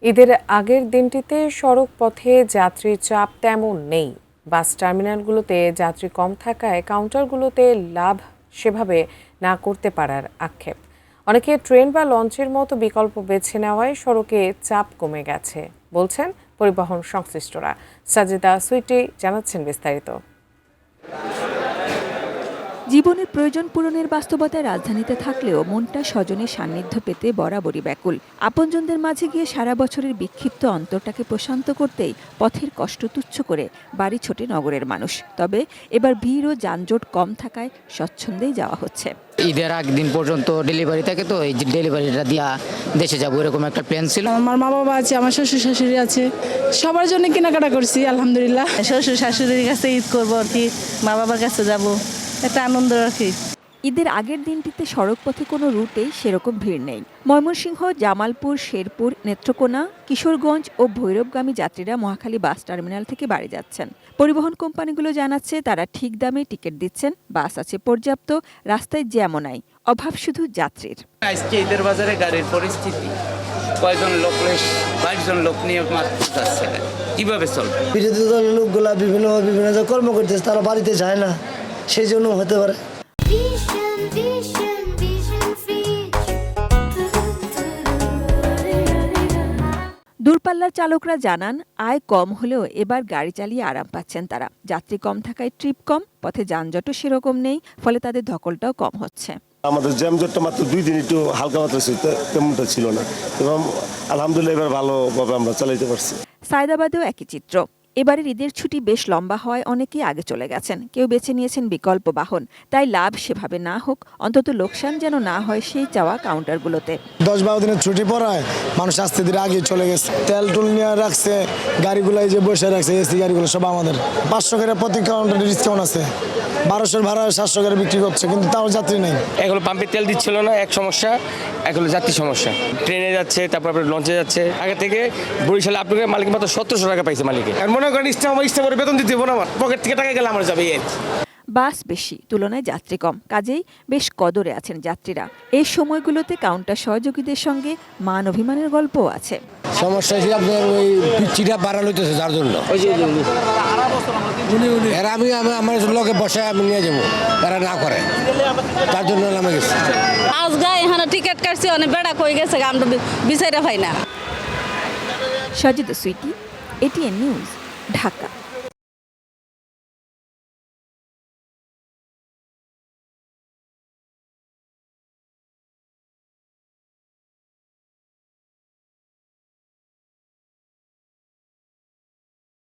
ঈদের আগের দিনটিতে সড়ক পথে যাত্রীর চাপ তেমন নেই। বাস টার্মিনালগুলোতে যাত্রী কম থাকায় কাউন্টারগুলোতে লাভ সেভাবে না করতে পারার আক্ষেপ। অনেকে ট্রেন বা লঞ্চের মতো বিকল্প বেছে নেওয়ায় সড়কে চাপ কমে গেছে বলছেন পরিবহন সংশ্লিষ্টরা। সাজিদা সুইটি জানাচ্ছেন বিস্তারিত। জীবনের প্রয়োজন পূরণের বাস্তবতায় রাজধানীতে থাকলেও মনটা স্বজনের সান্নিধ্য পেতে বরাবরই ব্যাকুল। আপনজনদের মাঝে গিয়ে সারা বছরের বিক্ষিপ্ত অন্তরটাকে প্রশান্ত করতেই পথের কষ্ট তুচ্ছ করে বাড়ি ছোটে নগরের মানুষ। তবে এবার ভিড় ও যানজট কম থাকায় স্বচ্ছন্দেই যাওয়া হচ্ছে। ঈদের দিন পর্যন্ত ডেলিভারি থাকে, তো এই ডেলিভারিটা দিয়া দেশে যাবো এরকম একটা প্ল্যান ছিল। আমার মা বাবা আছে, আমার শ্বশুর শাশুড়ি আছে, সবার জন্য কেনাকাটা করছি আলহামদুলিল্লাহ। শ্বশুর শাশুড়ির কাছে ঈদ করবো আর কি, মা বাবার কাছে যাব, একটা আনন্দ রাখি। ঈদের আগের দিনটিতে সড়কপথে কোনো রুটেই সেরকম ভিড় নেই। ময়মনসিংহ, জামালপুর, শেরপুর, নেত্রকোনা, কিশোরগঞ্জ ও ভৈরবগামী যাত্রীরা মহাখালী বাস টার্মিনাল থেকে বাড়ি যাচ্ছেন। পরিবহন কোম্পানিগুলো জানাচ্ছে তারা ঠিক দামে টিকিট দিচ্ছেন, বাস আছে পর্যাপ্ত, রাস্তায় জ্যামও নাই, অভাব শুধু যাত্রীর। আজকে ঈদের বাজারে গাড়ির পরিস্থিতি, কয়জন লোক, 22 জন লোক নিয়ে মাত্র যাচ্ছে, কিভাবে চলবে? বিরোধী দলের লোকগুলা বিভিন্ন কর্ম করতেছে, তারা বাড়িতে যায় না, সেই জন্য হতে পারে। দূরপাল্লার চালকরা জানান আয় কম হলেও এবার গাড়ি চালিয়ে আরাম পাচ্ছেন তারা। যাত্রী কম থাকায় ট্রিপ কম, পথে যানজটও সেরকম নেই, ফলে তাদের ধকলটাও কম হচ্ছে। আমাদের জ্যামজটটা মাত্র 2 দিন একটু হালকা মাত্রা ছিল, তেমনটা ছিল না, এবং আলহামদুলিল্লাহ এবার ভালোভাবে আমরা চালাইতে পারছি। সায়দাবাদেও একই চিত্র। এবারের ঈদের ছুটি বেশ লম্বা হওয়ায় অনেকেই আগে চলে গেছেন, কেউ বেছে নিয়েছেন বিকল্প বাহন। তাই লাভ সেভাবে না হোক, অন্তত লোকসান যেন না হয় সেই চাওয়া কাউন্টারগুলোতে। 10-12 দিনের ছুটি পড়ায় মানুষ আস্তে ধীরে আগে চলে গেছে। তেল টুল নিয়ে রাখছে, গাড়িগুলো যে বসে রাখছে, এসি গাড়িগুলো সব আমাদের 500 করে প্রতি কাউন্টারে ডিসকাউন্ট আছে। 1200 ভাড়া 700 করে বিক্রি করছে, কিন্তু তাও যাত্রী নেই। এগুলো পাম্পে তেল দিচ্ছিল না, এক সমস্যা, এগুলো যাত্রী সমস্যা। ট্রেনে যাচ্ছে, তারপর আপনার লঞ্চে যাচ্ছে। আগে থেকে বরিশালে আপনাকে মালিক মাত্র 1700 টাকা পাইছে মালিকে। আর মনে করেন ইচ্ছা করে বেতন দিতে হবে না, আমার পকেট থেকে টাকা গেলে আমার যাবে। বাস বেশি, তুলনায় যাত্রী কম, কাজেই বেশ কদরে আছেন যাত্রীরা। এই সময়গুলোতে কাউন্টার সহযোগীদের সঙ্গে মান অভিমানের গল্পও আছে। সমস্যা হচ্ছে আপনার ওই পিচ্ছিটা বাড়ানো হইতেছে, যার জন্য এরা আমি আমার লোকে বসে আমি নিয়ে যাবো, এরা না করে, তার জন্য নামে গেছি। আজকে এখানে টিকিট কাটছি, অনেক বেড়া কই গেছে, আমরা বিচাইরা পাই না। Sajida Sweety, ATN news, Dhaka.